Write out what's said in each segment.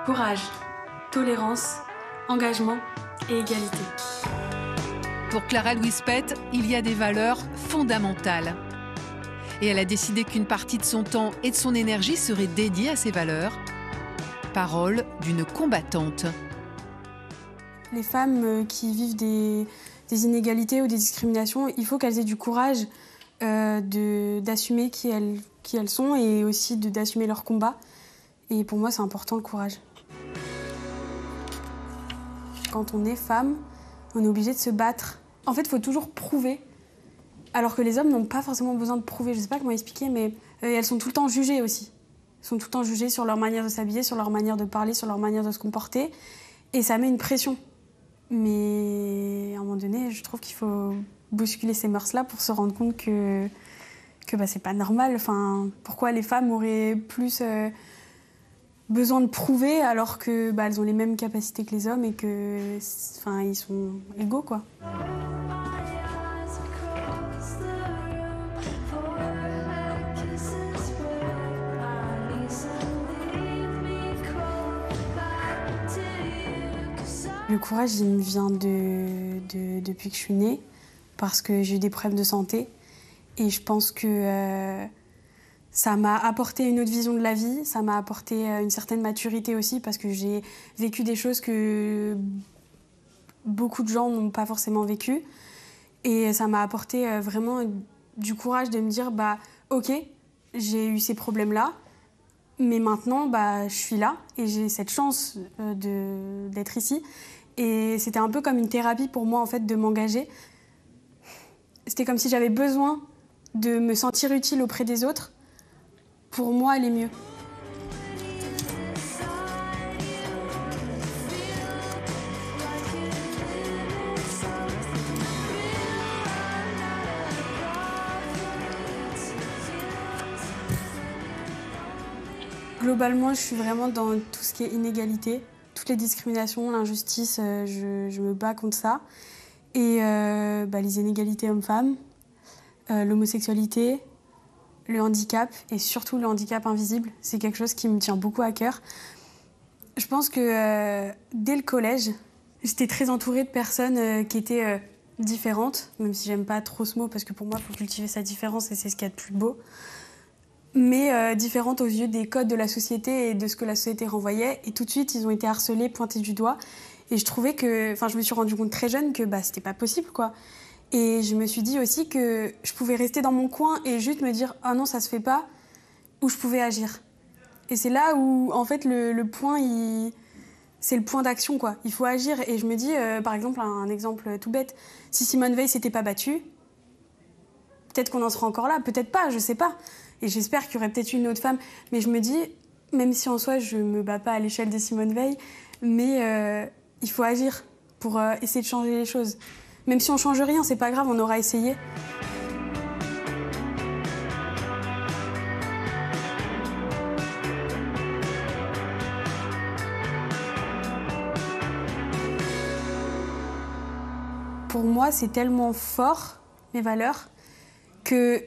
Courage, tolérance, engagement et égalité. Pour Clara Louise Peth, il y a des valeurs fondamentales. Et elle a décidé qu'une partie de son temps et de son énergie serait dédiée à ces valeurs. Parole d'une combattante. Les femmes qui vivent des inégalités ou des discriminations, il faut qu'elles aient du courage d'assumer qui elles sont et aussi d'assumer leur combat. Et pour moi, c'est important le courage. Quand on est femme, on est obligé de se battre. En fait, il faut toujours prouver, alors que les hommes n'ont pas forcément besoin de prouver. Je ne sais pas comment expliquer, mais elles sont tout le temps jugées aussi. Elles sont tout le temps jugées sur leur manière de s'habiller, sur leur manière de parler, sur leur manière de se comporter. Et ça met une pression. Mais à un moment donné, je trouve qu'il faut bousculer ces mœurs-là pour se rendre compte que c'est pas normal. Enfin, pourquoi les femmes auraient plus besoin de prouver alors que elles ont les mêmes capacités que les hommes et que ils sont égaux, quoi. Le courage, il me vient depuis que je suis née, parce que j'ai eu des problèmes de santé. Et je pense que ça m'a apporté une autre vision de la vie, ça m'a apporté une certaine maturité aussi, parce que j'ai vécu des choses que beaucoup de gens n'ont pas forcément vécues. Et ça m'a apporté vraiment du courage de me dire, ok, j'ai eu ces problèmes-là, mais maintenant, je suis là et j'ai cette chance d'être ici. Et c'était un peu comme une thérapie pour moi, en fait, de m'engager. C'était comme si j'avais besoin de me sentir utile auprès des autres pour moi aller mieux. Globalement, je suis vraiment dans tout ce qui est inégalité. Toutes les discriminations, l'injustice, je me bats contre ça. Et les inégalités hommes-femmes, l'homosexualité, le handicap, et surtout le handicap invisible, c'est quelque chose qui me tient beaucoup à cœur. Je pense que dès le collège, j'étais très entourée de personnes qui étaient différentes, même si j'aime pas trop ce mot, parce que pour moi, il faut cultiver sa différence et c'est ce qu'il y a de plus beau. Mais différentes aux yeux des codes de la société et de ce que la société renvoyait. Et tout de suite, ils ont été harcelés, pointés du doigt. Et je trouvais que... je me suis rendu compte très jeune que c'était pas possible, quoi. Et je me suis dit aussi que je pouvais rester dans mon coin et juste me dire « Ah non, ça se fait pas », ou je pouvais agir. Et c'est là où, en fait, le point, c'est le point d'action, quoi. Il faut agir. Et je me dis, par exemple, un exemple tout bête, si Simone Veil s'était pas battue, peut-être qu'on en serait encore là, peut-être pas, je sais pas. Et j'espère qu'il y aurait peut-être une autre femme. Mais je me dis, même si en soi, je me bats pas à l'échelle de Simone Veil, mais il faut agir pour essayer de changer les choses. Même si on change rien, c'est pas grave, on aura essayé. Pour moi, c'est tellement fort, mes valeurs, que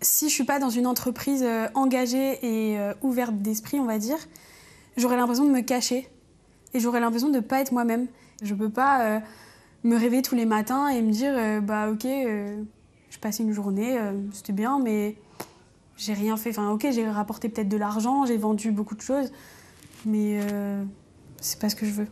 si je suis pas dans une entreprise engagée et ouverte d'esprit, on va dire, j'aurais l'impression de me cacher et j'aurais l'impression de pas être moi-même. Je peux pas me réveiller tous les matins et me dire ok, je passais une journée, c'était bien, mais j'ai rien fait. Enfin, ok, j'ai rapporté peut-être de l'argent, j'ai vendu beaucoup de choses, mais c'est pas ce que je veux.